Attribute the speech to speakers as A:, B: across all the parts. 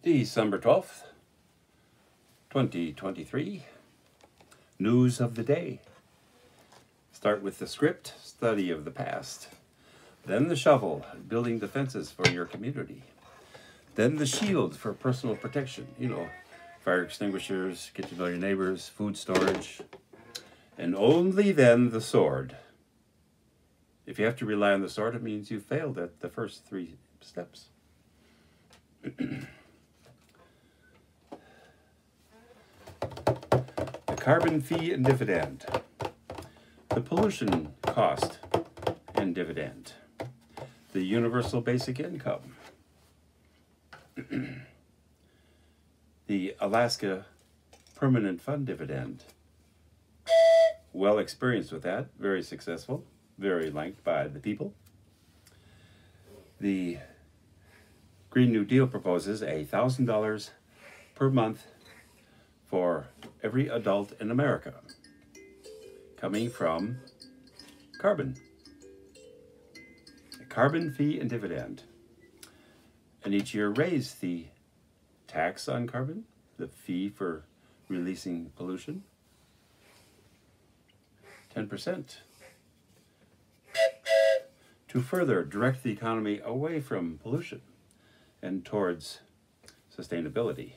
A: December 12th, 2023. News of the day. Start with the script, study of the past. Then the shovel, building defenses for your community. Then the shield for personal protection. Fire extinguishers, get to know your neighbors, food storage. And only then the sword. If you have to rely on the sword, it means you failed at the first three steps. Carbon fee and dividend, the pollution cost and dividend, the universal basic income, the Alaska permanent fund dividend. Well experienced with that, very successful, very liked by the people. The Green New Deal proposes $1,000 per month for every adult in America, coming from carbon. A carbon fee and dividend. And each year raise the tax on carbon, the fee for releasing pollution, 10%, to further direct the economy away from pollution and towards sustainability.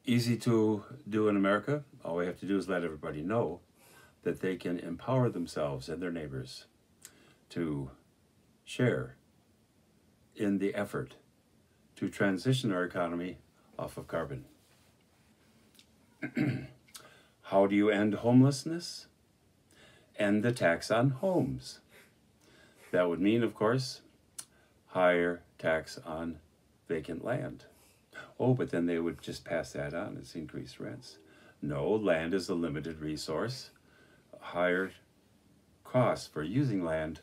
A: Easy to do in America. All we have to do is let everybody know that they can empower themselves and their neighbors to share in the effort to transition our economy off of carbon. How do you end homelessness? End the tax on homes. That would mean, of course, higher tax on vacant land. Oh, but then they would just pass that on as increased rents. No, land is a limited resource. Higher costs for using land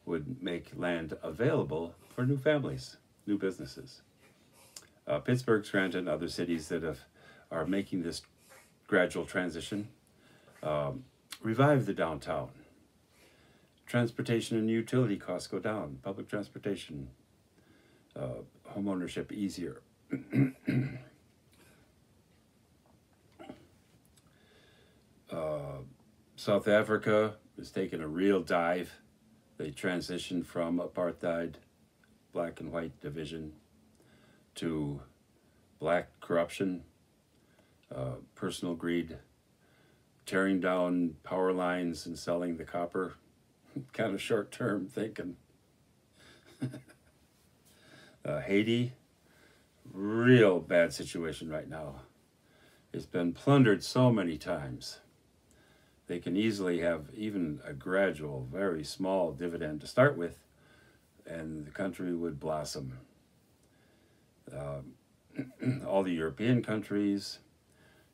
A: would make land available for new families, new businesses. Pittsburgh, Scranton, other cities that are making this gradual transition, revive the downtown. Transportation and utility costs go down. Public transportation, home ownership easier. South Africa is taking a real dive. They transitioned from apartheid, black and white division, to black corruption, personal greed, tearing down power lines and selling the copper. Kind of short-term thinking. Haiti, real bad situation right now. It's been plundered so many times. They can easily have even a gradual, very small dividend to start with, and the country would blossom. All the European countries,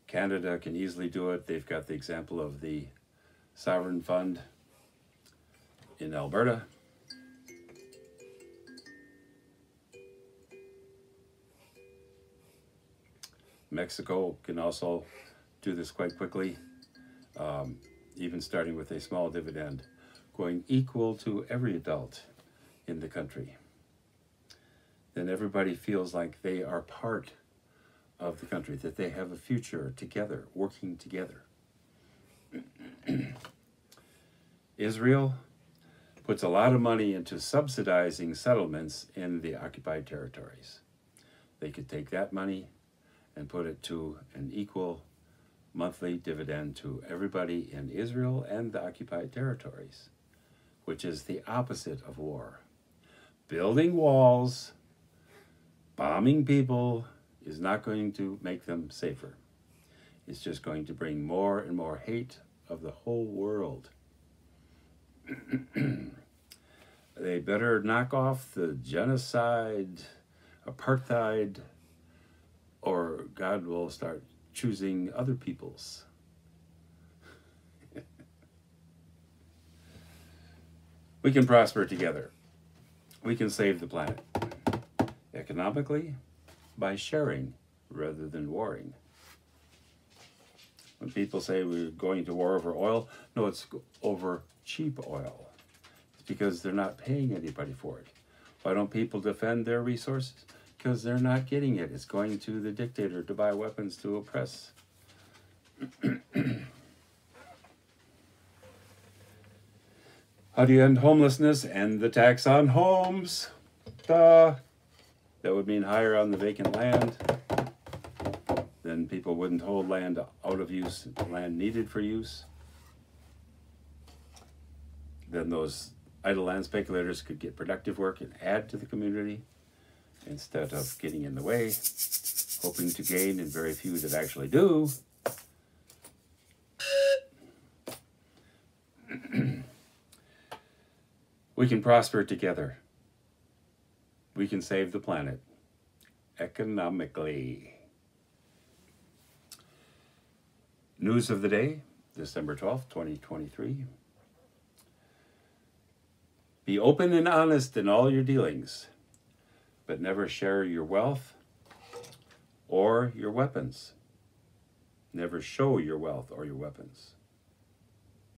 A: Canada can easily do it. They've got the example of the sovereign fund in Alberta. Mexico can also do this quite quickly, even starting with a small dividend, going equal to every adult in the country. Then everybody feels like they are part of the country, that they have a future together, working together. Israel puts a lot of money into subsidizing settlements in the occupied territories. They could take that money and put it to an equal monthly dividend to everybody in Israel and the occupied territories, which is the opposite of war. Building walls, bombing people is not going to make them safer. It's just going to bring more and more hate of the whole world. They better knock off the genocide, apartheid, or God will start choosing other peoples. We can prosper together. We can save the planet. Economically, by sharing rather than warring. When people say we're going to war over oil, no, it's over cheap oil. It's because they're not paying anybody for it. Why don't people defend their resources? Because they're not getting it. It's going to the dictator to buy weapons to oppress. How do you end homelessness? End the tax on homes. Duh. That would mean higher on the vacant land. Then people wouldn't hold land out of use, land needed for use. Then those idle land speculators could get productive work and add to the community instead of getting in the way, hoping to gain, and very few that actually do. We can prosper together. We can save the planet economically. News of the day, December 12th, 2023. Be open and honest in all your dealings, but never share your wealth or your weapons. Never show your wealth or your weapons.